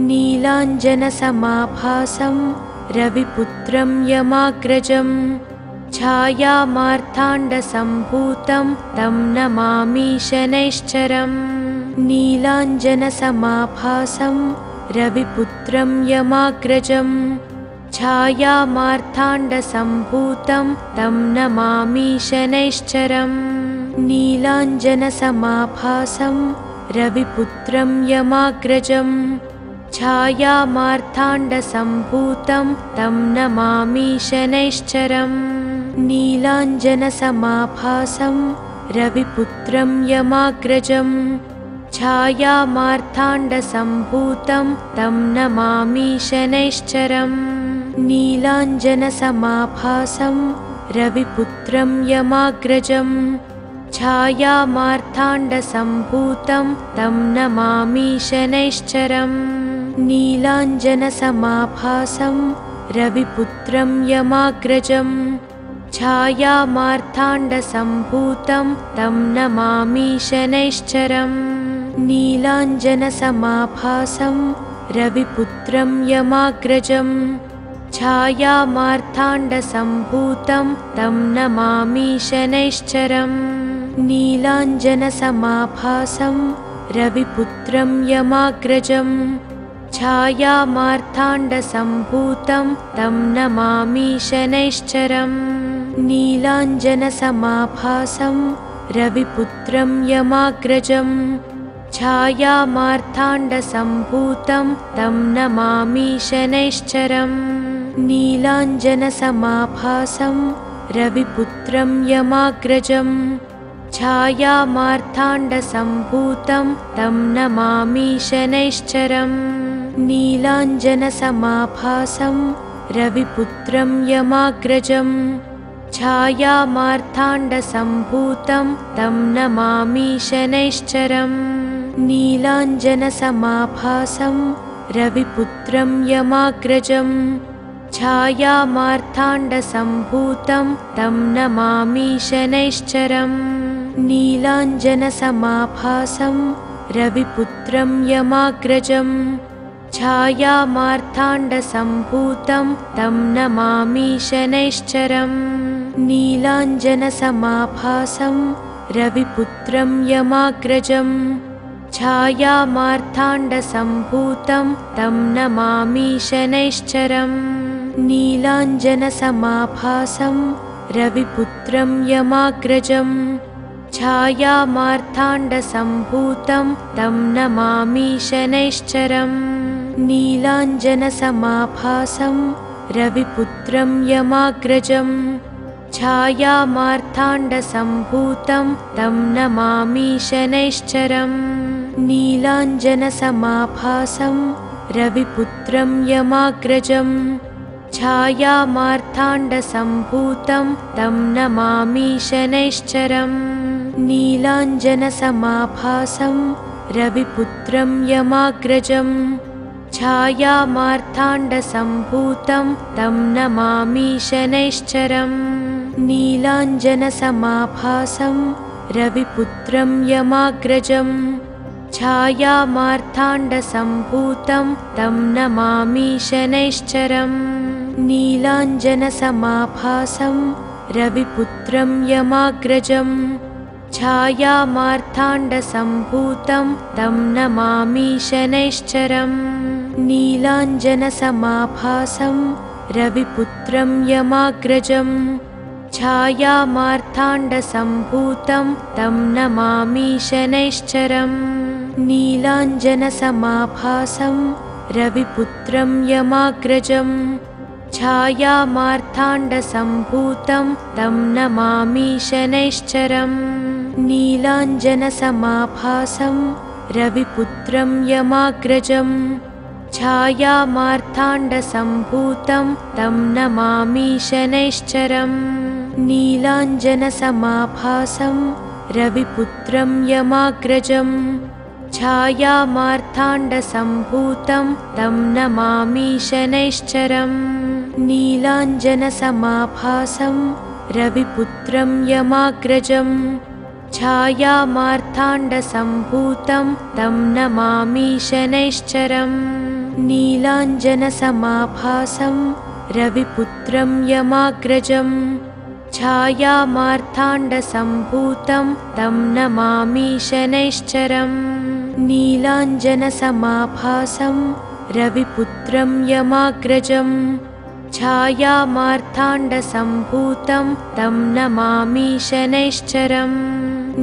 नीलाञ्जनसमाभासं रविपुत्रं यमाग्रजं छायामार्ताण्डसम्भूतं तं नमामि शनैश्चरम्। नीलाञ्जनसमाभासं रविपुत्रं यमाग्रजं छायामार्ताण्डसम्भूतं तं नमामि शनैश्चरम्। नीलाञ्जनसमाभासं रविपुत्रं यमाग्रजं छायामार्ताण्डसम्भूतं तं नमामि शनैश्चरम्। नीलाञ्जनसमाभासं रविपुत्रं यमाग्रजं छायामार्ताण्डसम्भूतं तं नमामि शनैश्चरम्। नीलाञ्जनसमाभासं रविपुत्रं यमाग्रजं छायामार्ताण्डसम्भूतं तं नमामि शनैश्चरम्। नीलाञ्जनसमाभासं रविपुत्रं यमाग्रजं छायामार्ताण्डसम्भूतं तं नमामि शनैश्चरम्। नीलाञ्जनसमाभासं रविपुत्रं यमाग्रजं छायामार्ताण्डसम्भूतं तं नमामि शनैश्चरम्। नीलाञ्जनसमाभासं रविपुत्रं यमाग्रजं छायामार्ताण्डसम्भूतं तं नमामि शनैश्चरम्। नीलाञ्जनसमाभासं रविपुत्रं यमाग्रजं छायामार्ताण्डसम्भूतं तं नमामि शनैश्चरम्। नीलाञ्जनसमाभासं रविपुत्रं यमाग्रजं छायामार्ताण्डसम्भूतं तं नमामि शनैश्चरम्। नीलाञ्जनसमाभासं रविपुत्रं यमाग्रजं छायामार्ताण्डसम्भूतं तं नमामि शनैश्चरम्। नीलाञ्जनसमाभासं रविपुत्रं यमाग्रजं छायामार्ताण्डसम्भूतं तं नमामि शनैश्चरम्। नीलाञ्जनसमाभासं रविपुत्रं यमाग्रजं छायामार्ताण्डसम्भूतं तं नमामि शनैश्चरम्। नीलाञ्जनसमाभासं रविपुत्रं यमाग्रजं छायामार्ताण्डसम्भूतं तं नमामि शनैश्चरम्। नीलाञ्जनसमाभासं रविपुत्रं यमाग्रजं छायामार्ताण्डसम्भूतं तं नमामि शनैश्चरम्। नीलाञ्जनसमाभासं रविपुत्रं यमाग्रजं छायामार्ताण्डसम्भूतं तं नमामि शनैश्चरम्। नीलाञ्जनसमाभासं रविपुत्रं यमाग्रजं छायामार्ताण्डसम्भूतं तं नमामि शनैश्चरम्। नीलाञ्जनसमाभासं रविपुत्रं यमाग्रजं छायामार्ताण्डसम्भूतं तं नमामि शनैश्चरम्। नीलाञ्जनसमाभासं रविपुत्रं यमाग्रजं छायामार्ताण्डसम्भूतं तं नमामि शनैश्चरम्। नीलाञ्जनसमाभासं रविपुत्रं यमाग्रजं छायामार्ताण्डसम्भूतं तं नमामि शनैश्चरम्। नीलाञ्जनसमाभासं रविपुत्रं यमाग्रजं छायामार्ताण्डसम्भूतं तं नमामि शनैश्चरम्। नीलाञ्जनसमाभासं रविपुत्रं यमाग्रजं छायामार्ताण्डसम्भूतं तं नमामि शनैश्चरम्। नीलाञ्जनसमाभासं रविपुत्रं यमाग्रजं छायामार्ताण्डसम्भूतं तं नमामि शनैश्चरम्। नीलाञ्जनसमाभासं रविपुत्रं यमाग्रजं छायामार्ताण्डसम्भूतं तं नमामि शनैश्चरम्। नीलाञ्जनसमाभासं रविपुत्रं यमाग्रजं छायामार्ताण्डसम्भूतं तं नमामि शनैश्चरम्। नीलाञ्जनसमाभासं रविपुत्रं यमाग्रजं छायामार्ताण्डसम्भूतं तं नमामि शनैश्चरम् नीलाञ्जनसमाभासं रविपुत्रं यमाग्रजं छायामार्ताण्डसम्भूतं तं नमामि शनैश्चरम्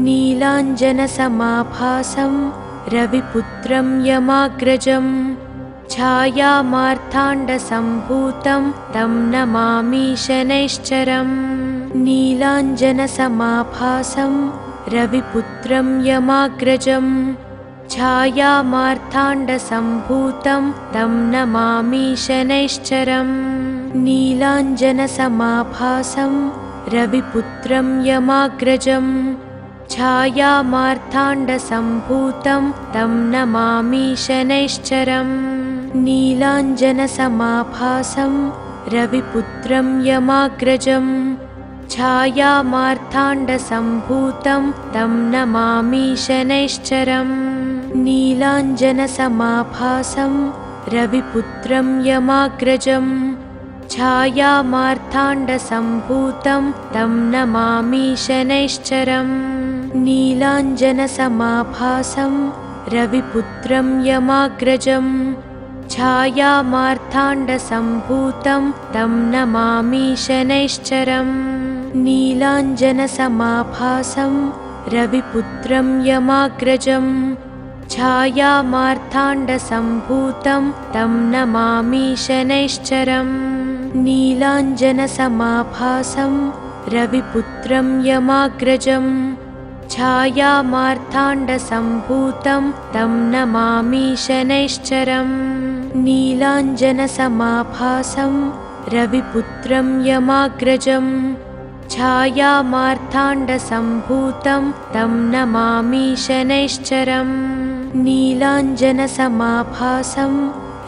नीलाञ्जनसमाभासं रविपुत्रं यमाग्रजं छायामार्ताण्डसम्भूतं तं नमामि शनैश्चरम् नीलाञ्जनसमाभासं रविपुत्रं यमाग्रजं छायामार्ताण्डसम्भूतं तं नमामि शनैश्चरम् नीलाञ्जनसमाभासं रविपुत्रं यमाग्रजं छायामार्ताण्डसम्भूतं तं नमामि शनैश्चरम् नीलाञ्जनसमाभासं रविपुत्रं यमाग्रजं छायामार्ताण्डसम्भूतं तं नमामि शनैश्चरम् नीलाञ्जनसमाभासं रविपुत्रं यमाग्रजं छायामार्ताण्डसम्भूतं तं नमामि शनैश्चरम् नीलाञ्जनसमाभासं रविपुत्रं यमाग्रजं छायामार्ताण्डसम्भूतं तं नमामि शनैश्चरम् नीलाञ्जनसमाभासं रविपुत्रं यमाग्रजं छायामार्ताण्डसम्भूतं तं नमामि शनैश्चरम् नीलाञ्जनसमाभासं रविपुत्रं यमाग्रजं छायामार्ताण्डसम्भूतं तं नमामि शनैश्चरम् नीलाञ्जनसमाभासं रविपुत्रं यमाग्रजं छायामार्ताण्डसम्भूतं तं नमामि शनैश्चरम् नीलाञ्जनसमाभासं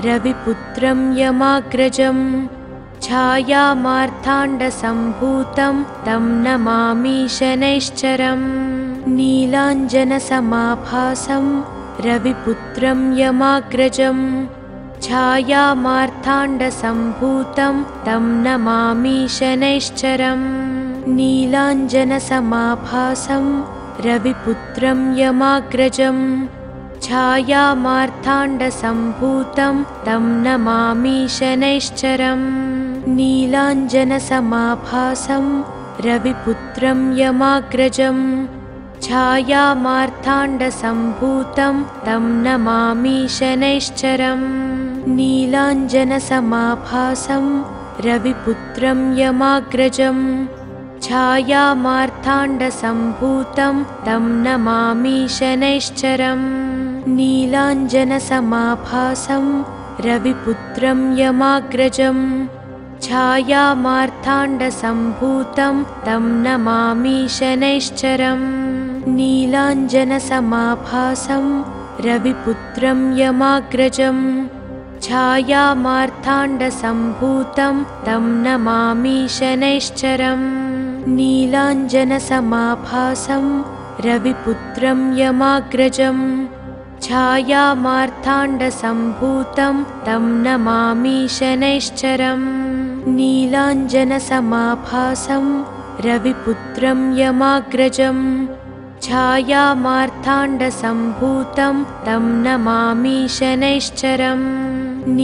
रविपुत्रं यमाग्रजं छायामार्ताण्डसम्भूतं तं नमामि शनैश्चरम् नीलाञ्जनसमाभासं रविपुत्रं यमाग्रजं छायामार्ताण्डसम्भूतं तं नमामि शनैश्चरम् नीलाञ्जनसमाभासं रविपुत्रं यमाग्रजं छायामार्ताण्डसम्भूतं तं नमामि शनैश्चरम् नीलाञ्जनसमाभासं रविपुत्रं यमाग्रजं छायामार्ताण्डसम्भूतं तं नमामि शनैश्चरम् नीलाञ्जनसमाभासं रविपुत्रं यमाग्रजं छायामार्ताण्डसम्भूतं तं नमामि शनैश्चरम् नीलाञ्जनसमाभासं रविपुत्रं यमाग्रजं छायामार्ताण्डसम्भूतं तं नमामि शनैश्चरम् नीलाञ्जनसमाभासं रविपुत्रं यमाग्रजं छायामार्ताण्डसम्भूतं तं नमामि शनैश्चरम् नीलाञ्जनसमाभासं रविपुत्रं यमाग्रजं छायामार्ताण्डसम्भूतं तं नमामि शनैश्चरम् नीलाञ्जनसमाभासं रविपुत्रं यमाग्रजं छायामार्ताण्डसम्भूतं तं नमामि शनैश्चरम्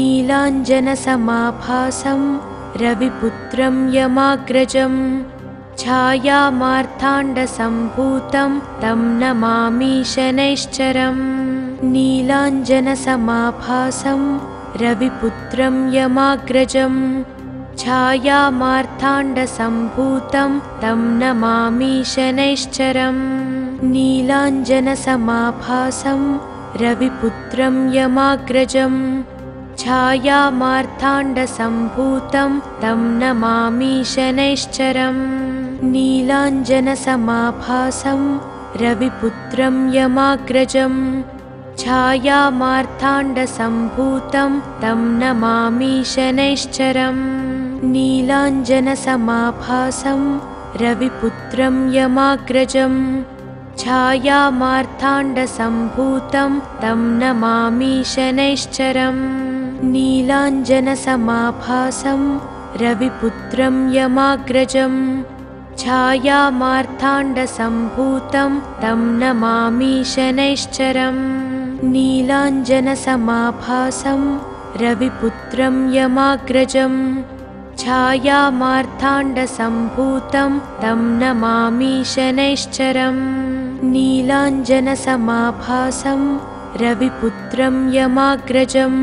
नीलाञ्जनसमाभासं रविपुत्रं यमाग्रजं छायामार्ताण्डसम्भूतं तं नमामि शनैश्चरम् नीलाञ्जनसमाभासं रविपुत्रं यमाग्रजं छायामार्ताण्डसम्भूतं तं नमामि शनैश्चरम् नीलाञ्जनसमाभासं रविपुत्रं यमाग्रजं छायामार्ताण्डसम्भूतं तं नमामि शनैश्चरम् नीलाञ्जनसमाभासं रविपुत्रं यमाग्रजं छायामार्ताण्डसम्भूतं तं नमामि शनैश्चरम् नीलाञ्जनसमाभासं रविपुत्रं यमाग्रजं छायामार्ताण्डसम्भूतं तं नमामि शनैश्चरम् नीलाञ्जनसमाभासं रविपुत्रं यमाग्रजं छायामार्ताण्डसम्भूतं तं नमामि शनैश्चरम् नीलाञ्जनसमाभासं रविपुत्रं यमाग्रजं छायामार्ताण्डसम्भूतं तं नमामि शनैश्चरम् नीलाञ्जनसमाभासं रविपुत्रं यमाग्रजं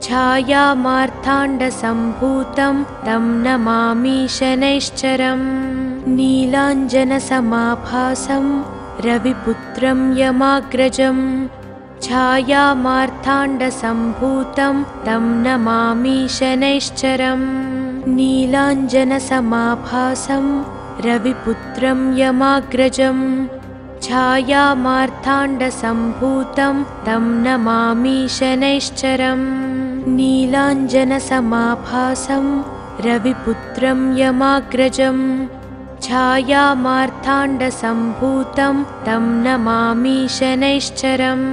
छायामार्ताण्डसम्भूतं तं नमामि शनैश्चरम् नीलाञ्जनसमाभासं रविपुत्रं यमाग्रजं छायामार्ताण्डसम्भूतं तं नमामि शनैश्चरम् नीलाञ्जनसमाभासं रविपुत्रं यमाग्रजं छायामार्ताण्डसम्भूतं तं नमामि शनैश्चरम् नीलाञ्जनसमाभासं रविपुत्रं यमाग्रजं छायामार्ताण्डसम्भूतं तं नमामि शनैश्चरम्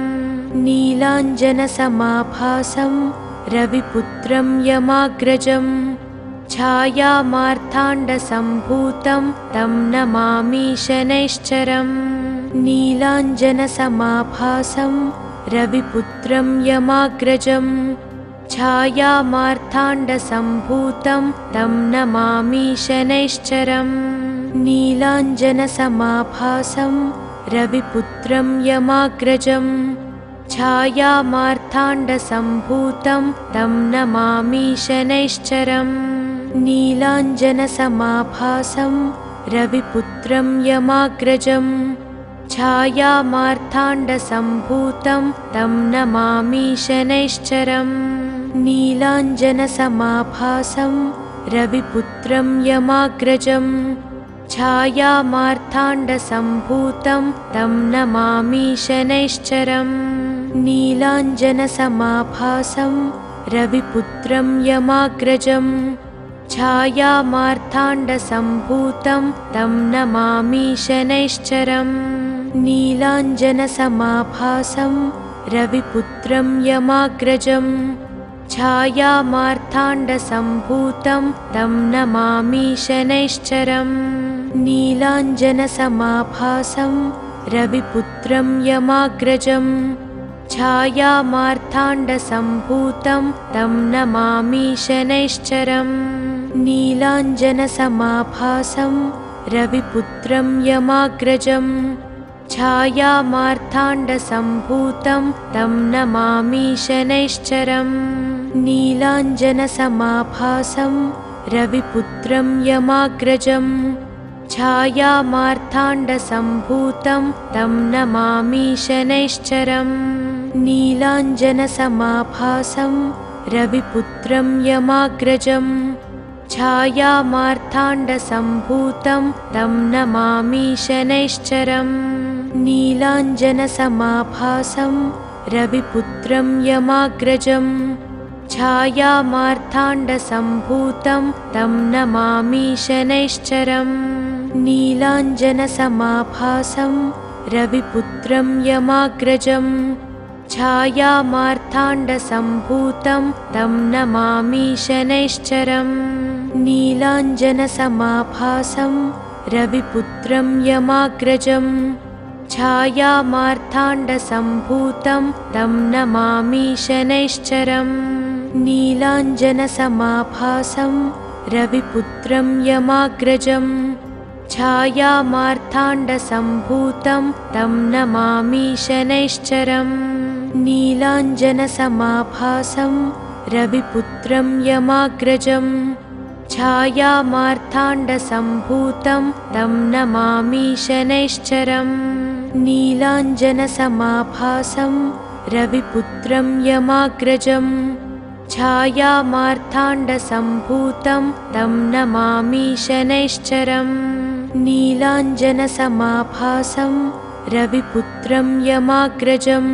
नीलाञ्जनसमाभासं रविपुत्रं यमाग्रजं छायामार्ताण्डसम्भूतं तं नमामि शनैश्चरम् नीलाञ्जनसमाभासं रविपुत्रं यमाग्रजं छायामार्ताण्डसम्भूतं तं नमामि शनैश्चरम् नीलाञ्जनसमाभासं रविपुत्रं यमाग्रजं छायामार्ताण्डसम्भूतं तं नमामि शनैश्चरम् नीलाञ्जनसमाभासं रविपुत्रं यमाग्रजं छायामार्ताण्डसम्भूतं तं नमामि शनैश्चरम् नीलाञ्जनसमाभासं रविपुत्रं यमाग्रजं छायामार्ताण्डसम्भूतं तं नमामि शनैश्चरम् नीलाञ्जनसमाभासं रविपुत्रं यमाग्रजं छायामार्ताण्डसम्भूतं तं नमामि शनैश्चरम् नीलाञ्जनसमाभासं रविपुत्रं यमाग्रजं छायामार्ताण्डसम्भूतं तं नमामि शनैश्चरम् नीलाञ्जनसमाभासं रविपुत्रं यमाग्रजं छायामार्ताण्डसम्भूतं तं नमामि शनैश्चरम् नीलाञ्जनसमाभासं रविपुत्रं यमाग्रजं छायामार्ताण्डसम्भूतं तं नमामि शनैश्चरम् नीलाञ्जनसमाभासं रविपुत्रं यमाग्रजं छायामार्ताण्डसम्भूतं तं नमामि शनैश्चरम् नीलाञ्जनसमाभासं रविपुत्रं यमाग्रजं छायामार्ताण्डसम्भूतं तं नमामि शनैश्चरम् नीलाञ्जनसमाभासं रविपुत्रं यमाग्रजं छायामार्ताण्डसम्भूतं तं नमामि शनैश्चरम् नीलाञ्जनसमाभासं रविपुत्रं यमाग्रजं छायामार्ताण्डसम्भूतं तं नमामि शनैश्चरम् नीलाञ्जनसमाभासं रविपुत्रं यमाग्रजं छायामार्ताण्डसम्भूतं तं नमामि शनैश्चरम् नीलाञ्जनसमाभासं रविपुत्रं यमाग्रजं छायामार्ताण्डसम्भूतं तं नमामि शनैश्चरम् नीलाञ्जनसमाभासं रविपुत्रं यमाग्रजं छायामार्ताण्डसम्भूतं तं नमामि शनैश्चरम् नीलाञ्जनसमाभासं रविपुत्रं यमाग्रजं छायामार्ताण्डसम्भूतं तं नमामि शनैश्चरम् नीलाञ्जनसमाभासं रविपुत्रं यमाग्रजं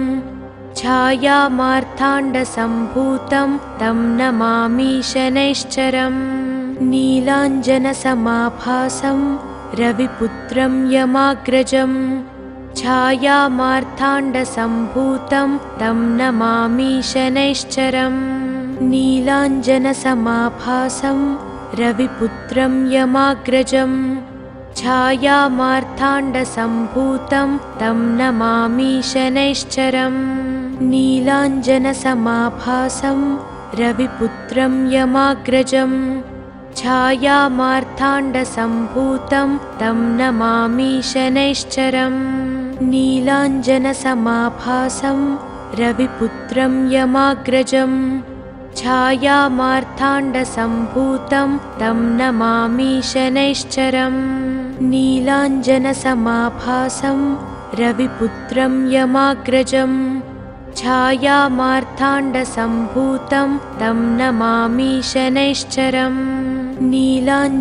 छायामार्ताण्डसम्भूतं तं नमामि शनैश्चरम् नीलाञ्जनसमाभासं रविपुत्रं यमाग्रजं छायामार्ताण्डसम्भूतं तं नमामि शनैश्चरम् नीलाञ्जनसमाभासं रविपुत्रं यमाग्रजं छायामार्ताण्डसम्भूतं तं नमामि शनैश्चरम् नीलाञ्जनसमाभासं रविपुत्रं यमाग्रजं छायामार्ताण्डसम्भूतं तं नमामि शनैश्चरम् नीलाञ्जनसमाभासं रविपुत्रं यमाग्रजं छायामार्ताण्डसम्भूतं तं नमामि शनैश्चरम् नीलाञ्जनसमाभासं रविपुत्रं यमाग्रजं छायामार्ताण्डसम्भूतं तं नमामि शनैश्चरम् नीलाञ्जनसमाभासं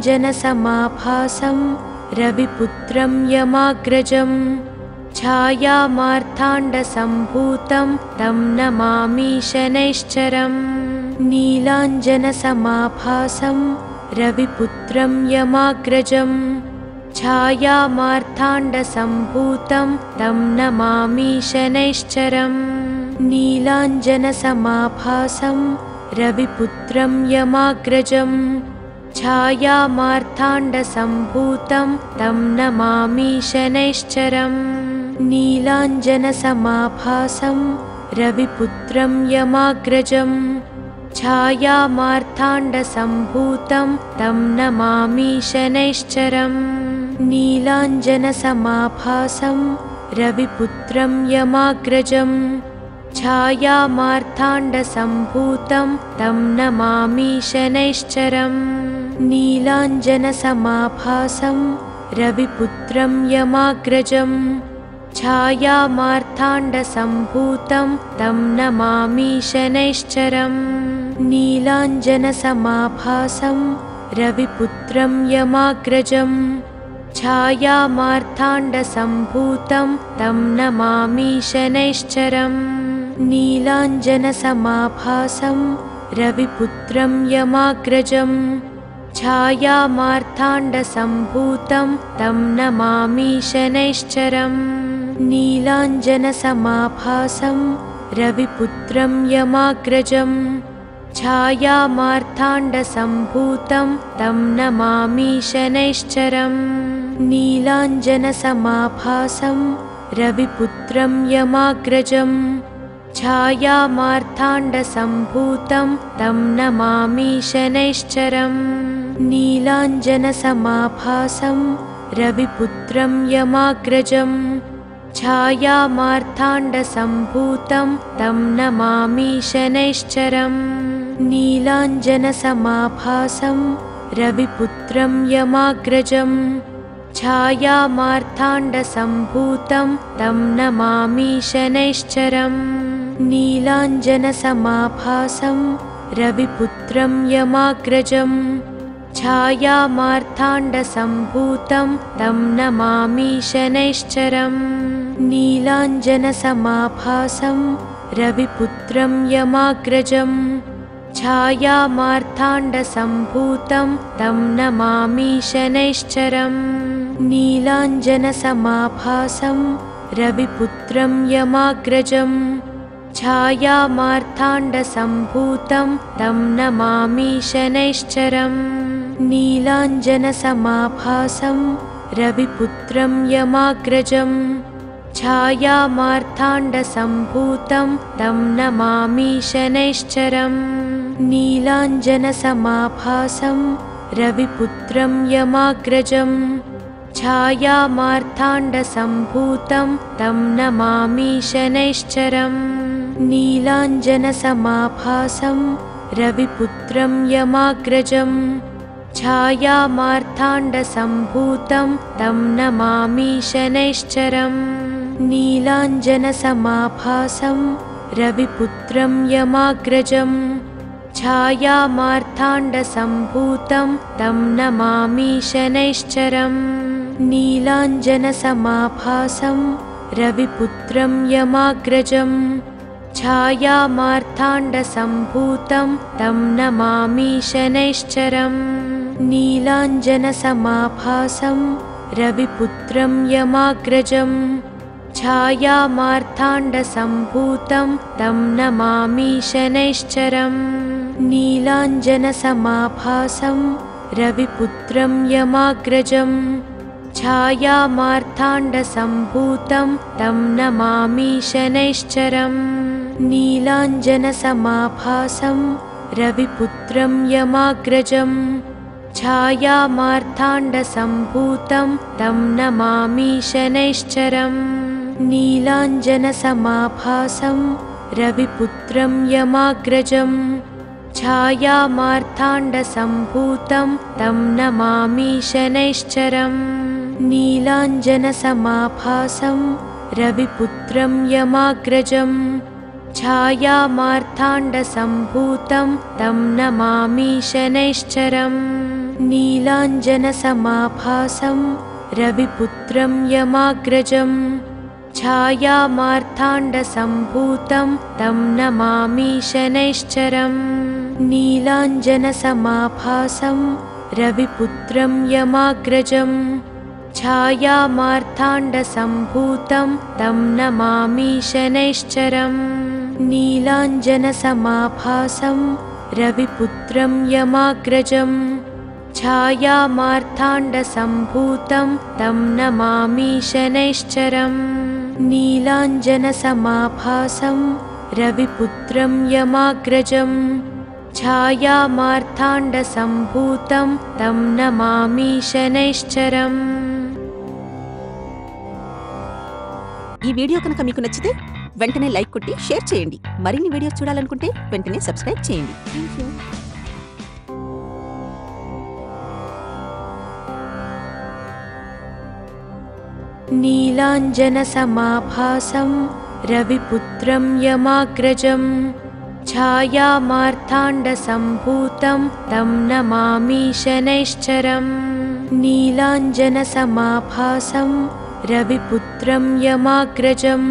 रविपुत्रं यमाग्रजं छायामार्ताण्डसम्भूतं तं नमामि शनैश्चरम् नीलाञ्जनसमाभासं रविपुत्रं यमाग्रजं छायामार्ताण्डसम्भूतं तं नमामि शनैश्चरम् नीलाञ्जनसमाभासं रविपुत्रं यमाग्रजं छायामार्ताण्डसम्भूतं तं नमामि शनैश्चरम् नीलाञ्जनसमाभासं रविपुत्रं यमाग्रजं छायामार्ताण्डसम्भूतं तं नमामि शनैश्चरम् नीलाञ्जनसमाभासं रविपुत्रं यमाग्रजं छायामार्ताण्डसम्भूतं तं नमामि शनैश्चरम् नीलाञ्जनसमाभासं रविपुत्रं यमाग्रजं छायामार्ताण्डसम्भूतं तं नमामि शनैश्चरम् नीलाञ्जनसमाभासं रविपुत्रं यमाग्रजं छायामार्ताण्डसम्भूतं तं नमामि शनैश्चरम् नीलाञ्जनसमाभासं रविपुत्रं यमाग्रजं छायामार्ताण्डसम्भूतं तं नमामि शनैश्चरम् नीलाञ्जनसमाभासं रविपुत्रं यमाग्रजं छायामार्ताण्डसम्भूतं तं नमामि शनैश्चरम् नीलाञ्जनसमाभासं रविपुत्रं यमाग्रजं छायामार्ताण्डसम्भूतं तं नमामि शनैश्चरम् नीलाञ्जनसमाभासं रविपुत्रं यमाग्रजं छायामार्ताण्डसम्भूतं तं नमामि शनैश्चरम् नीलाञ्जनसमाभासं रविपुत्रं यमाग्रजं छायामार्ताण्डसम्भूतं तं नमामि शनैश्चरम् नीलाञ्जनसमाभासं रविपुत्रं यमाग्रजं छायामार्ताण्डसम्भूतं तं नमामि शनैश्चरम् नीलाञ्जनसमाभासं रविपुत्रं यमाग्रजं छायामार्ताण्डसम्भूतं तं नमामि शनैश्चरम् नीलाञ्जनसमाभासं रविपुत्रं यमाग्रजं छायामार्ताण्डसम्भूतं तं नमामि शनैश्चरम् नीलाञ्जनसमाभासं रविपुत्रं यमाग्रजं छायामार्ताण्डसम्भूतं तं नमामि शनैश्चरम् नीलाञ्जनसमाभासं रविपुत्रं यमाग्रजं छायामार्ताण्डसम्भूतं तं नमामि शनैश्चरम् नीलाञ्जनसमाभासं रविपुत्रं यमाग्रजं छायामार्ताण्डसम्भूतं तं नमामि शनैश्चरम् नीलाञ्जनसमाभासं रविपुत्रं यमाग्रजं छायामार्ताण्डसम्भूतं तं नमामि शनैश्चरम् नीलाञ्जनसमाभासं रविपुत्रं यमाग्रजं छायामार्ताण्डसम्भूतं तं नमामि शनैश्चरम् नीलाञ्जनसमाभासं रविपुत्रं यमाग्रजं छायामार्ताण्डसम्भूतं तं नमामि शनैश्चरम् नीलाञ्जनसमाभासं रविपुत्रं यमाग्रजं छायामार्ताण्डसम्भूतं तं नमामि शनैश्चरम् नीलाञ्जनसमाभासं रविपुत्रं यमाग्रजं छायामार्ताण्डसम्भूतं तं नमामि शनैश्चरम् नीलाञ्जनसमाभासं रविपुत्रं यमाग्रजं छायामार्ताण्डसम्भूतं तं नमामि शनैश्चरम् नीलाञ्जनसमाभासं रविपुत्रं यमाग्रजं छायामार्ताण्डसम्भूतं तं नमामि शनैश्चरम् नीलाञ्जनसमाभासं रविपुत्रं यमाग्रजं छायामार्ताण्डसम्भूतं तं नमामि शनैश्चरम् नीलाञ्जनसमाभासं रविपुत्रं यमाग्रजं छायामार्ताण्डसम्भूतं तं नमामि शनैश्चरम् नीलाञ्जनसमाभासं रविपुत्रं यमाग्रजं छायामार्ताण्डसम्भूतं तं नमामि शनैश्चरम् नीलाञ्जनसमाभासं रविपुत्रं यमाग्रजं छायामार्ताण्डसम्भूतं तं नमामि शनैश्चरम्। ఈ వీడియో కనుక మీకు నచ్చితే వెంటనే లైక్ కొట్టి షేర్ చేయండి. మరిన్ని వీడియోస్ చూడాలనుకుంటే వెంటనే సబ్స్క్రైబ్ చేయండి. థాంక్యూ. नीलाञ्जनसमाभासं रविपुत्रं यमाग्रजं छायामार्ताण्डसम्भूतं तं नमामि शनैश्चरम् नीलाञ्जनसमाभासं रविपुत्रं यमाग्रजं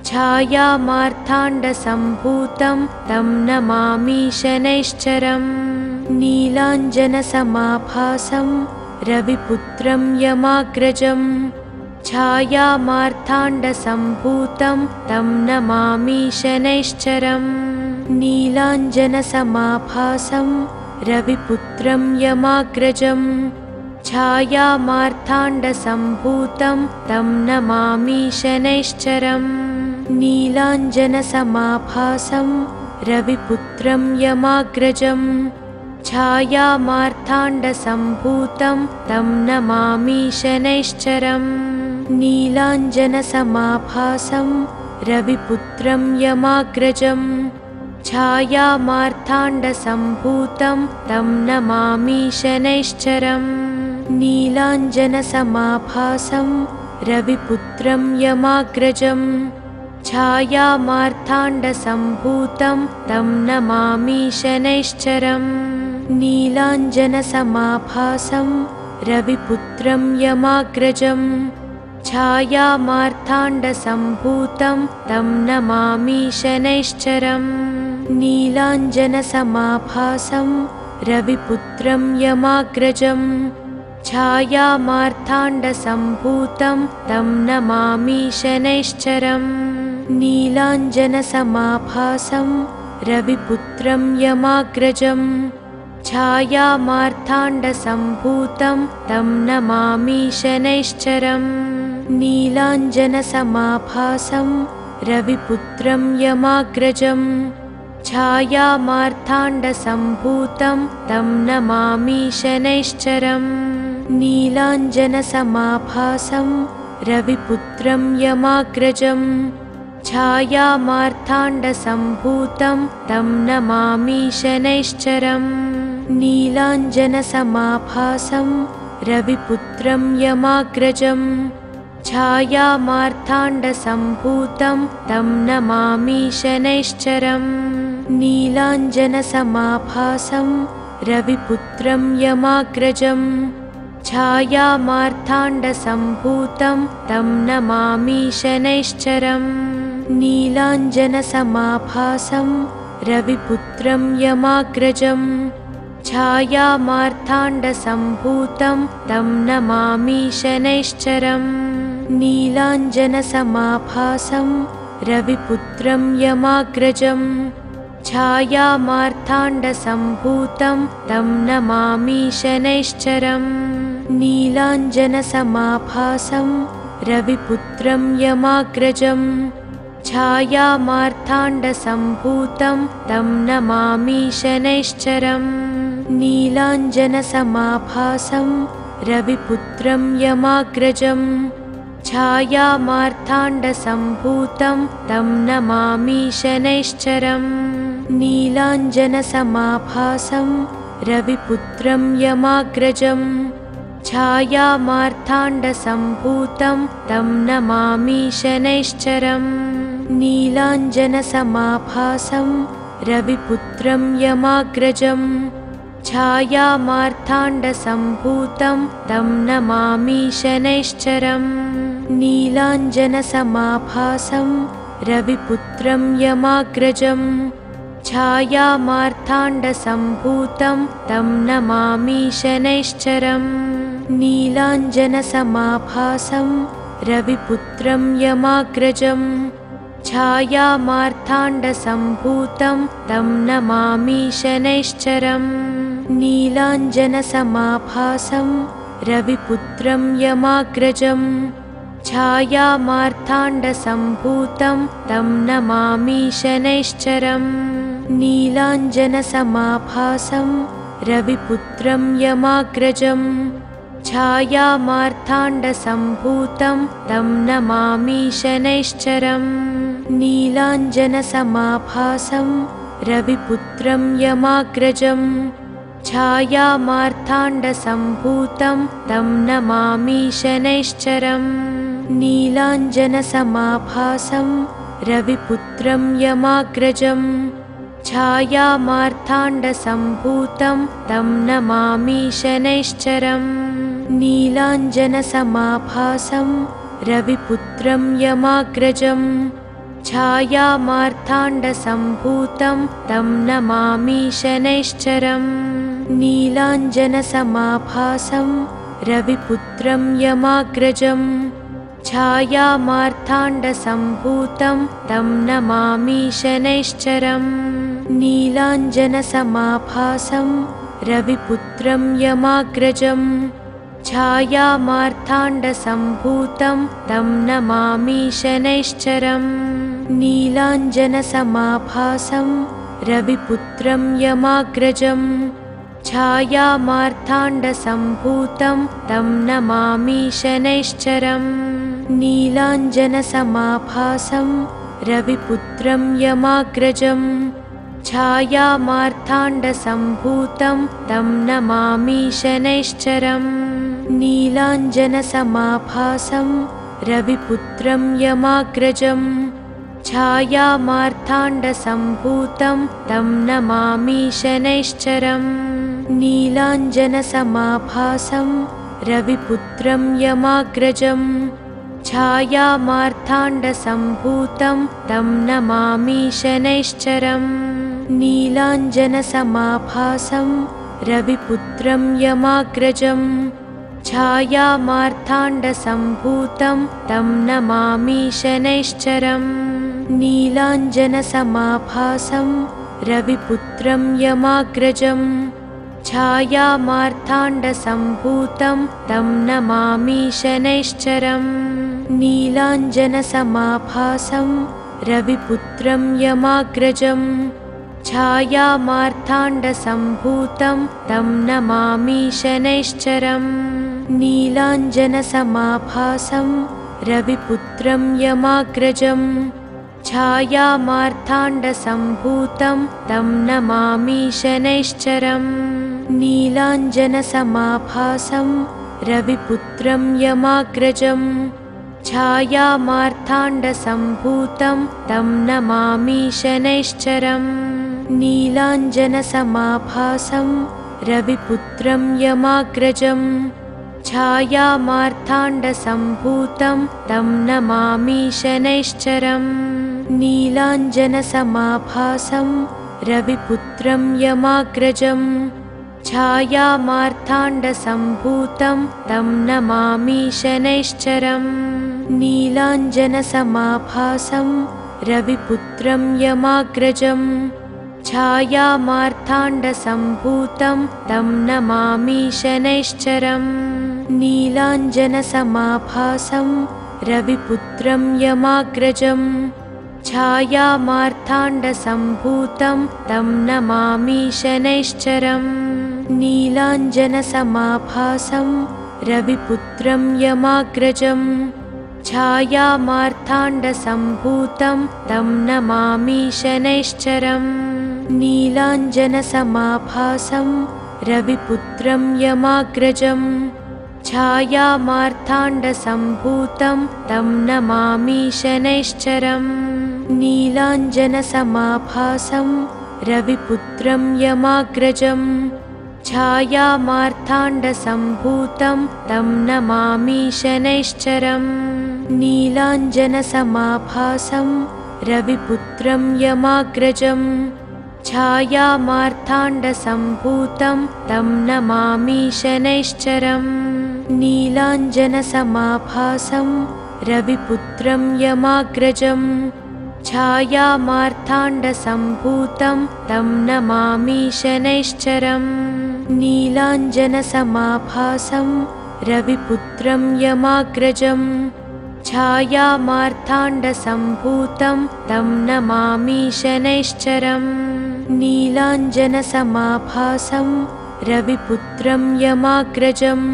छायामार्ताण्डसम्भूतं तं नमामि शनैश्चरम् नीलाञ्जनसमाभासं रविपुत्रं यमाग्रजं छायामार्ताण्डसम्भूतं तं नमामि शनैश्चरम् नीलाञ्जनसमाभासं रविपुत्रं यमाग्रजं छायामार्ताण्डसम्भूतं तं नमामि शनैश्चरम् नीलाञ्जनसमाभासं रविपुत्रं यमाग्रजं छायामार्ताण्डसम्भूतं तं नमामि शनैश्चरम् नीलाञ्जनसमाभासं रविपुत्रं यमाग्रजं छायामार्ताण्डसम्भूतं तं नमामि शनैश्चरम् नीलाञ्जनसमाभासं रविपुत्रं यमाग्रजं छायामार्ताण्डसम्भूतं तं नमामि शनैश्चरम् नीलाञ्जनसमाभासं रविपुत्रं यमाग्रजं छायामार्ताण्डसम्भूतं तं नमामि शनैश्चरम् नीलाञ्जनसमाभासं रविपुत्रं यमाग्रजं छायामार्ताण्डसम्भूतं तं नमामि शनैश्चरम् नीलाञ्जनसमाभासं रविपुत्रं यमाग्रजं छायामार्ताण्डसम्भूतं तं नमामि शनैश्चरम् नीलाञ्जनसमाभासं रविपुत्रं यमाग्रजं छायामार्ताण्डसम्भूतं तं नमामि शनैश्चरम् नीलाञ्जनसमाभासं रविपुत्रं यमाग्रजं छायामार्ताण्डसम्भूतं तं नमामि शनैश्चरम् नीलाञ्जनसमाभासं रविपुत्रं यमाग्रजं छायामार्ताण्डसम्भूतं तं नमामि शनैश्चरम् नीलाञ्जनसमाभासं रविपुत्रं यमाग्रजं छायामार्ताण्डसम्भूतं तं नमामि शनैश्चरम् नीलाञ्जनसमाभासं रविपुत्रं यमाग्रजं छायामार्ताण्डसम्भूतं तं नमामि शनैश्चरम् नीलाञ्जनसमाभासं रविपुत्रं यमाग्रजं छायामार्ताण्डसम्भूतं तं नमामि शनैश्चरम् नीलाञ्जनसमाभासं रविपुत्रं यमाग्रजम् छायामार्ताण्डसम्भूतं तं नमामि शनैश्चरम् नीलाञ्जनसमाभासं रविपुत्रं यमाग्रजम् छायामार्ताण्डसम्भूतं तं नमामि शनैश्चरम् नीलाञ्जनसमाभासं रविपुत्रं यमाग्रजम् छायामार्ताण्डसम्भूतं तं नमामि शनैश्चरम् नीलाञ्जनसमाभासं रविपुत्रं यमाग्रजम् छायामार्ताण्डसम्भूतं तं नमामि शनैश्चरम् नीलाञ्जनसमाभासं रविपुत्रं यमाग्रजम् छायामार्ताण्डसम्भूतं तं नमामि शनैश्चरम् नीलाञ्जनसमाभासं रविपुत्रं यमाग्रजम् छायामार्ताण्डसम्भूतं तं नमामि शनैश्चरम् नीलाञ्जनसमाभासं रविपुत्रं यमाग्रजम् छायामार्ताण्डसम्भूतं तं नमामि शनैश्चरम् नीलाञ्जनसमाभासं रविपुत्रं यमाग्रजम् छायामार्ताण्डसम्भूतं तं नमामि शनैश्चरम् नीलाञ्जनसमाभासं रविपुत्रं यमाग्रजम् छायामार्ताण्डसम्भूतं तं नमामि शनैश्चरम् नीलाञ्जनसमाभासं रविपुत्रं यमाग्रजम् छायामार्ताण्डसम्भूतं तं नमामि शनैश्चरम् नीलाञ्जनसमाभासं रविपुत्रं यमाग्रजम् छायामार्ताण्डसम्भूतं तं नमामि शनैश्चरम् नीलाञ्जनसमाभासं रविपुत्रं यमाग्रजम् छायामार्ताण्डसम्भूतं तं नमामि शनैश्चरम् नीलाञ्जनसमाभासं रविपुत्रं यमाग्रजम् छायामार्ताण्डसम्भूतं तं नमामि शनैश्चरम् नीलाञ्जनसमाभासं रविपुत्रं यमाग्रजम् छायामार्ताण्डसम्भूतं तं नमामि शनैश्चरम् नीलाञ्जनसमाभासं रविपुत्रं यमाग्रजम् छायामार्ताण्डसम्भूतं तं नमामि शनैश्चरम् नीलाञ्जनसमाभासं रविपुत्रं यमाग्रजम् छायामार्ताण्डसम्भूतं तं नमामि शनैश्चरम् नीलाञ्जनसमाभासं रविपुत्रं यमाग्रजम् छायामार्ताण्डसम्भूतं तं नमामि शनैश्चरम् नीलाञ्जनसमाभासं रविपुत्रं यमाग्रजम् छायामार्ताण्डसम्भूतं तं नमामि शनैश्चरम् नीलाञ्जनसमाभासं रविपुत्रं यमाग्रजम् छायामार्ताण्डसम्भूतं तं नमामि शनैश्चरम् नीलाञ्जनसमाभासं रविपुत्रं यमाग्रजम् छायामार्ताण्डसम्भूतं तं नमामि शनैश्चरम् नीलाञ्जनसमाभासं रविपुत्रं यमाग्रजम् छायामार्ताण्डसम्भूतं तं नमामि शनैश्चरम् नीलाञ्जनसमाभासं रविपुत्रं यमाग्रजम् छायामार्ताण्डसम्भूतं तं नमामि शनैश्चरम् नीलाञ्जनसमाभासं रविपुत्रं यमाग्रजम् छायामार्ताण्डसम्भूतं तं नमामि शनैश्चरम् नीलाञ्जनसमाभासं रविपुत्रं यमाग्रजम् छायामार्ताण्डसम्भूतं तं नमामि शनैश्चरम् नीलाञ्जनसमाभासं रविपुत्रं यमाग्रजम् छायामार्ताण्डसम्भूतं तं नमामि शनैश्चरम् नीलाञ्जनसमाभासं रविपुत्रं यमाग्रजम् छायामार्ताण्डसम्भूतं तं नमामि शनैश्चरम् नीलाञ्जनसमाभासं रविपुत्रं यमाग्रजम् छायामार्ताण्डसम्भूतं तं नमामि शनैश्चरम् नीलाञ्जनसमाभासं रविपुत्रं यमाग्रजम् छायामार्ताण्डसम्भूतं तं नमामि शनैश्चरम् नीलाञ्जनसमाभासं रविपुत्रं यमाग्रजम् छायामार्ताण्डसम्भूतं तं नमामि शनैश्चरम् नीलाञ्जनसमाभासं रविपुत्रं यमाग्रजम् छायामार्ताण्डसम्भूतं तं नमामि शनैश्चरम् नीलाञ्जनसमाभासं रविपुत्रं यमाग्रजम् छायामार्ताण्डसम्भूतं तं नमामि शनैश्चरम् नीलाञ्जनसमाभासं रविपुत्रं यमाग्रजम् छायामार्ताण्डसम्भूतं तं नमामि शनैश्चरम् नीलाञ्जनसमाभासं रविपुत्रं यमाग्रजम्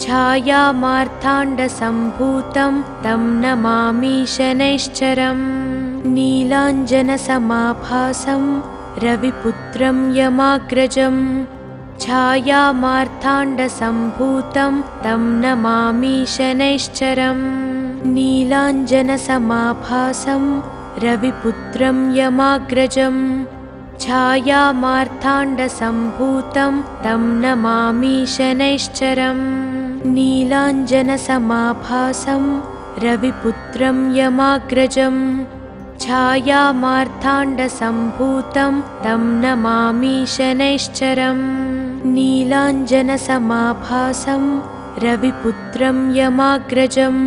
छायामार्ताण्डसम्भूतं तं नमामि शनैश्चरम् नीलाञ्जनसमाभासं रविपुत्रं यमाग्रजम् छायामार्ताण्डसम्भूतं तं नमामि शनैश्चरम् नीलाञ्जनसमाभासं रविपुत्रं यमाग्रजम् छायामार्ताण्डसम्भूतं तं नमामि शनैश्चरम् नीलाञ्जनसमाभासं रविपुत्रं यमाग्रजम् छायामार्ताण्डसम्भूतं तं नमामि शनैश्चरम् नीलाञ्जनसमाभासं रविपुत्रं यमाग्रजम्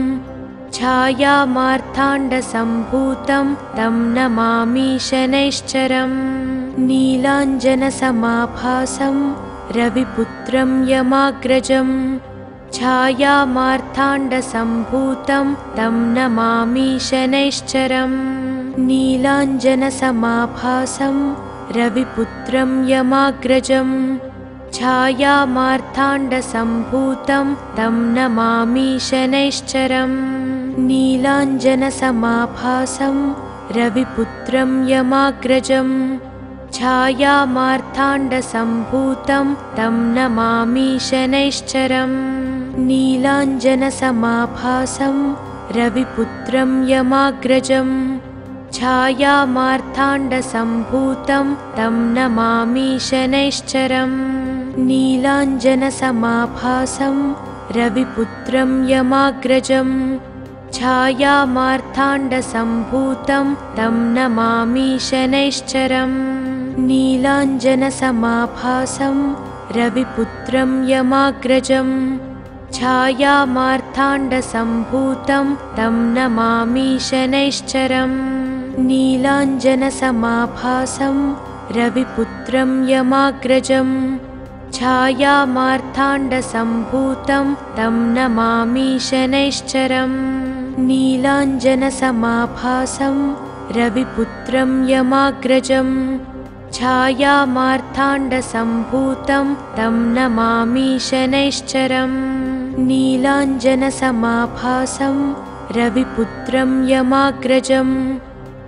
छायामार्ताण्डसम्भूतं तं नमामि शनैश्चरम् नीलाञ्जनसमाभासं रविपुत्रं यमाग्रजम् छायामार्ताण्डसम्भूतं तं नमामि शनैश्चरम् नीलाञ्जनसमाभासं रविपुत्रं यमाग्रजम् छायामार्ताण्डसम्भूतं तं नमामि शनैश्चरम् नीलाञ्जनसमाभासं रविपुत्रं यमाग्रजम् छायामार्ताण्डसम्भूतं तं नमामि शनैश्चरम् नीलाञ्जनसमाभासं रविपुत्रं यमाग्रजम् छायामार्ताण्डसम्भूतं तं नमामि शनैश्चरम् नीलाञ्जनसमाभासं रविपुत्रं यमाग्रजम् छायामार्ताण्डसम्भूतं तं नमामि शनैश्चरम् नीलाञ्जनसमाभासं रविपुत्रं यमाग्रजम् छायामार्ताण्डसम्भूतं तं नमामि शनैश्चरम् नीलाञ्जनसमाभासं रविपुत्रं यमाग्रजम् छायामार्ताण्डसम्भूतं तं नमामि शनैश्चरम् नीलाञ्जनसमाभासं रविपुत्रं यमाग्रजम् छायामार्ताण्डसम्भूतं तं नमामि शनैश्चरम् नीलाञ्जनसमाभासं रविपुत्रं यमाग्रजम्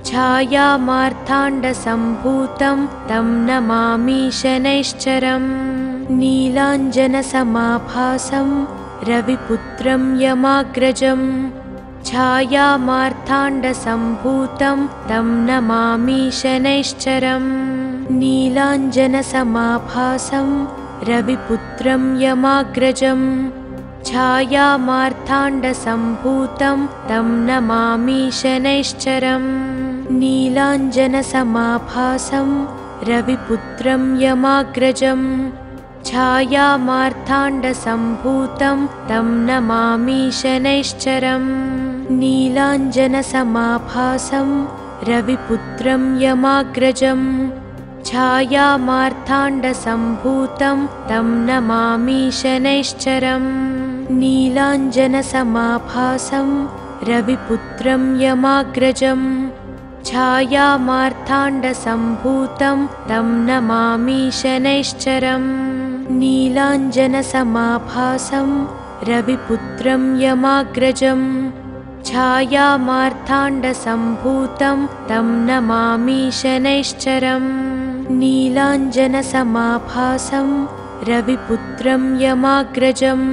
छायामार्ताण्डसम्भूतं तं नमामि शनैश्चरम् नीलाञ्जनसमाभासं रविपुत्रं यमाग्रजम् छायामार्ताण्डसम्भूतं तं नमामि शनैश्चरम् नीलाञ्जनसमाभासं रविपुत्रं यमाग्रजम् छायामार्ताण्डसम्भूतं तं नमामि शनैश्चरम् नीलाञ्जनसमाभासं रविपुत्रं यमाग्रजम् छायामार्ताण्डसम्भूतं तं नमामि शनैश्चरम् नीलाञ्जनसमाभासं रविपुत्रं यमाग्रजम् छायामार्ताण्डसम्भूतं तं नमामि शनैश्चरम् नीलाञ्जनसमाभासं रविपुत्रं यमाग्रजम् छायामार्ताण्डसम्भूतं तं नमामि शनैश्चरम् नीलाञ्जनसमाभासं रविपुत्रं यमाग्रजम् छायामार्ताण्डसम्भूतं तं नमामि शनैश्चरम् नीलाञ्जनसमाभासं रविपुत्रं यमाग्रजम्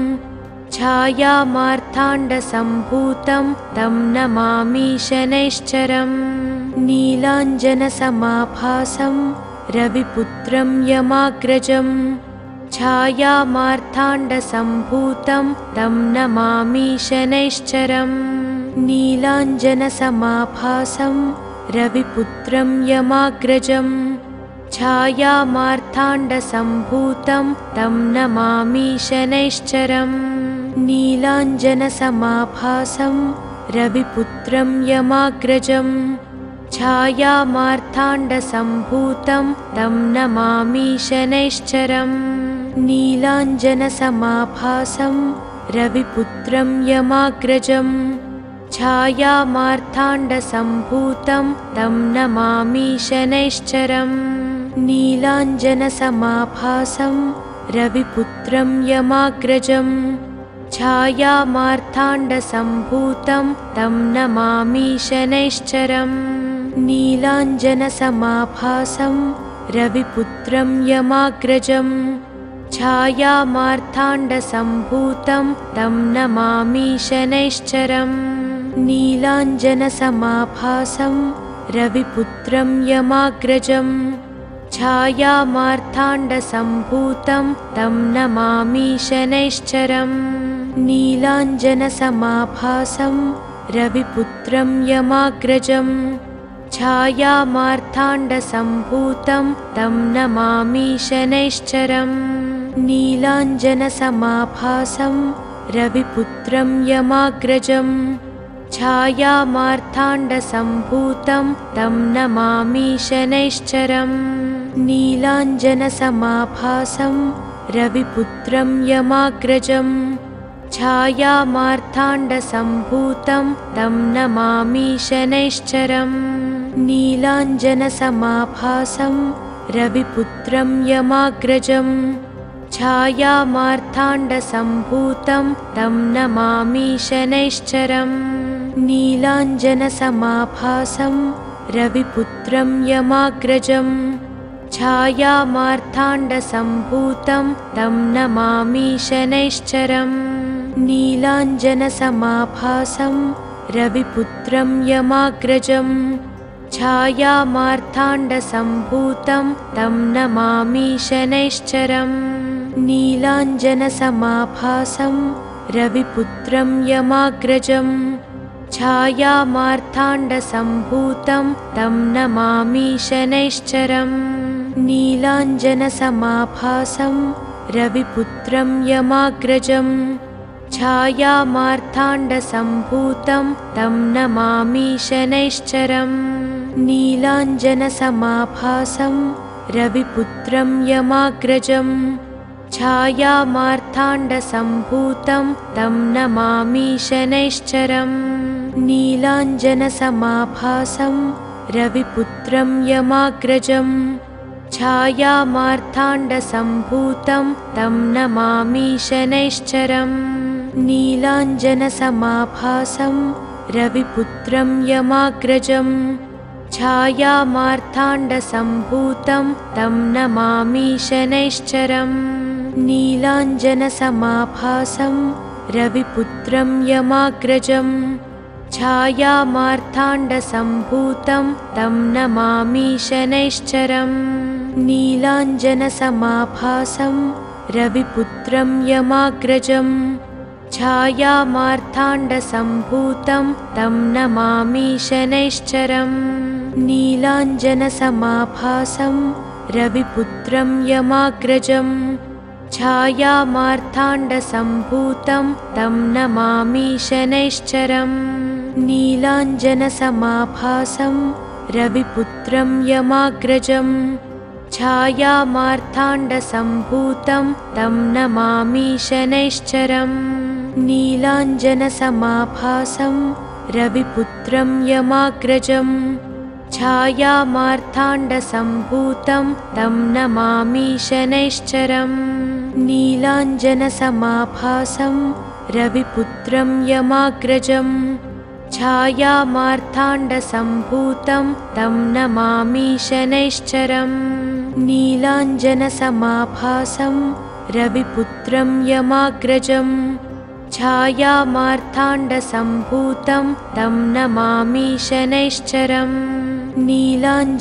छायामार्ताण्डसम्भूतं तं नमामि शनैश्चरम् नीलाञ्जनसमाभासं रविपुत्रं यमाग्रजम् छायामार्ताण्डसम्भूतं तं नमामि शनैश्चरम् नीलाञ्जनसमाभासं रविपुत्रं यमाग्रजम् छायामार्ताण्डसम्भूतं तं नमामि शनैश्चरम् नीलाञ्जनसमाभासं रविपुत्रं यमाग्रजम् छायामार्ताण्डसम्भूतं तं नमामि शनैश्चरम् नीलाञ्जनसमाभासं रविपुत्रं यमाग्रजम् छायामार्ताण्डसम्भूतं तं नमामि शनैश्चरम् नीलाञ्जनसमाभासं रविपुत्रं यमाग्रजम् छायामार्ताण्डसम्भूतं तं नमामि शनैश्चरम् नीलाञ्जनसमाभासं रविपुत्रं यमाग्रजम् छायामार्ताण्डसम्भूतं तं नमामि शनैश्चरम् नीलाञ्जनसमाभासं रविपुत्रं यमाग्रजम् छायामार्ताण्डसम्भूतं तं नमामि शनैश्चरम् नीलाञ्जनसमाभासं रविपुत्रं यमाग्रजम् छायामार्ताण्डसम्भूतं तं नमामि शनैश्चरम् नीलाञ्जनसमाभासं रविपुत्रं यमाग्रजम् छायामार्ताण्डसम्भूतं तं नमामि शनैश्चरम् नीलाञ्जनसमाभासं रविपुत्रं यमाग्रजम् छायामार्ताण्डसम्भूतं तं नमामि शनैश्चरम् नीलाञ्जनसमाभासं रविपुत्रं यमाग्रजम् छायामार्ताण्डसम्भूतं तं नमामि शनैश्चरम् नीलाञ्जनसमाभासं रविपुत्रं यमाग्रजम् छायामार्ताण्डसम्भूतं तं नमामि शनैश्चरम् नीलाञ्जनसमाभासं रविपुत्रं यमाग्रजम् छायामार्ताण्डसम्भूतं तं नमामि शनैश्चरम् नीलाञ्जनसमाभासं रविपुत्रं यमाग्रजम् छायामार्ताण्डसम्भूतं तं नमामि शनैश्चरम् नीलाञ्जनसमाभासं रविपुत्रं यमाग्रजम् छायामार्ताण्डसम्भूतं तं नमामि शनैश्चरम् नीलाञ्जनसमाभासं रविपुत्रं यमाग्रजम् छायामार्ताण्डसम्भूतं तं नमामि शनैश्चरम् नीलाञ्जनसमाभासं रविपुत्रं यमाग्रजम् छायामार्ताण्डसम्भूतं तं नमामि शनैश्चरम् नीलाञ्जनसमाभासं रविपुत्रं यमाग्रजम् छायामार्ताण्डसम्भूतं तं नमामि शनैश्चरम् नीलाञ्जनसमाभासं रविपुत्रं यमाग्रजम् छायामार्ताण्डसम्भूतं तं नमामि शनैश्चरम् नीलाञ्जनसमाभासं रविपुत्रं यमाग्रजम् छायामार्ताण्डसम्भूतं तं नमामि शनैश्चरम् नीलाञ्जनसमाभासं रविपुत्रं यमाग्रजम् छायामार्ताण्डसम्भूतं तं नमामि शनैश्चरम् नीलाञ्जनसमाभासं रविपुत्रं यमाग्रजम् छायामार्ताण्डसम्भूतं तं नमामि शनैश्चरम् नीलाञ्जनसमाभासं रविपुत्रं यमाग्रजम् छायामार्ताण्डसम्भूतं तं नमामि शनैश्चरम् नीलाञ्जनसमाभासं रविपुत्रं यमाग्रजम् छायामार्ताण्डसम्भूतं तं नमामि शनैश्चरम् नीलाञ्जनसमाभासं रविपुत्रं यमाग्रजम् छायामार्ताण्डसम्भूतं तं नमामि शनैश्चरम् नीलाञ्जनसमाभासं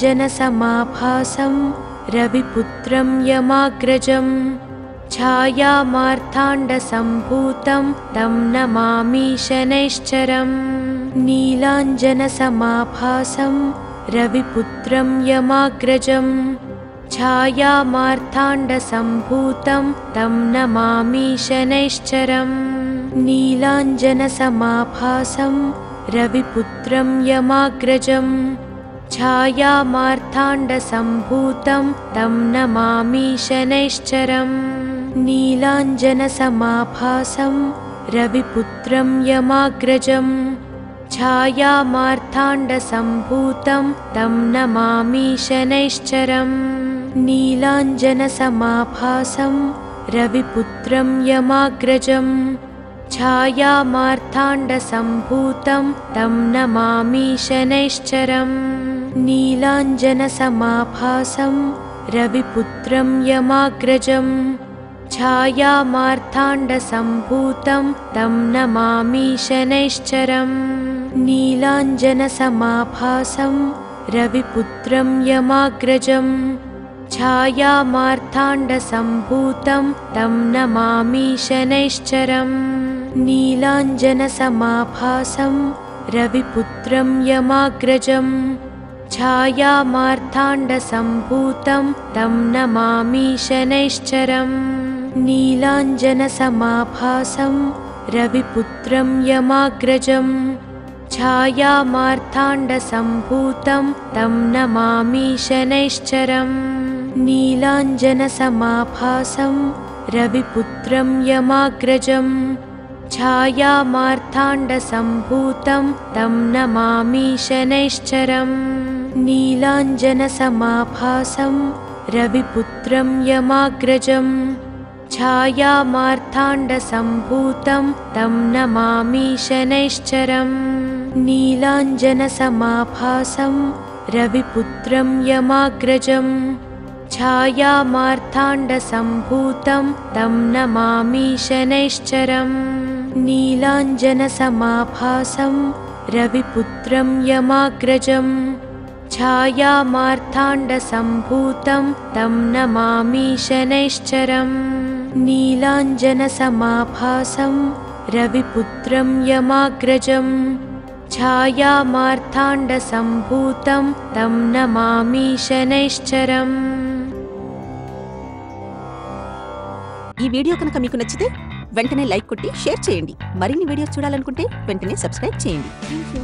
रविपुत्रं यमाग्रजम् छायामार्ताण्डसम्भूतं तं नमामि शनैश्चरम् नीलाञ्जनसमाभासं रविपुत्रं यमाग्रजम् छायामार्ताण्डसम्भूतं तं नमामि शनैश्चरम् नीलाञ्जनसमाभासं रविपुत्रं यमाग्रजम् छायामार्ताण्डसम्भूतं तं नमामि शनैश्चरम् नीलाञ्जनसमाभासं रविपुत्रं यमाग्रजम् छायामार्ताण्डसम्भूतं तं नमामि शनैश्चरम् नीलाञ्जनसमाभासं रविपुत्रं यमाग्रजम् छायामार्ताण्डसम्भूतं तं नमामि शनैश्चरम् नीलाञ्जनसमाभासं रविपुत्रं यमाग्रजम् छायामार्ताण्डसम्भूतं तं नमामि शनैश्चरम् नीलाञ्जनसमाभासं रविपुत्रं यमाग्रजम् छायामार्ताण्डसम्भूतं तं नमामि शनैश्चरम् नीलाञ्जनसमाभासं रविपुत्रं यमाग्रजम् छायामार्ताण्डसम्भूतं तं नमामि शनैश्चरम् नीलाञ्जनसमाभासं रविपुत्रं यमाग्रजम् छायामार्ताण्डसम्भूतं तं नमामि शनैश्चरम् नीलाञ्जनसमाभासं रविपुत्रं यमाग्रजम् छायामार्ताण्डसम्भूतं तं नमामि शनैश्चरम् नीलाञ्जनसमाभासं रविपुत्रं यमाग्रजम् छायामार्ताण्डसम्भूतं तं नमामि शनैश्चरम् नीलाञ्जनसमाभासं रविपुत्रं यमाग्रजम् छायामार्ताण्डसम्भूतं तं नमामि शनैश्चरम् नीलाञ्जनसमाभासं रविपुत्रं यमाग्रजम् छायामार्ताण्डसम्भूतं तं नमामि शनैश्चरम् नीलाञ्जनसमाभासं रविपुत्रं यमाग्रजम् छायामार्ताण्डसम्भूतं तं नमामि शनैश्चरम्। ఈ వీడియో కనుక మీకు నచ్చితే వెంటనే లైక్ కొట్టి షేర్ చేయండి. మరిన్ని వీడియోస్ చూడాలనుకుంటే వెంటనే సబ్స్క్రైబ్ చేయండి. థాంక్యూ.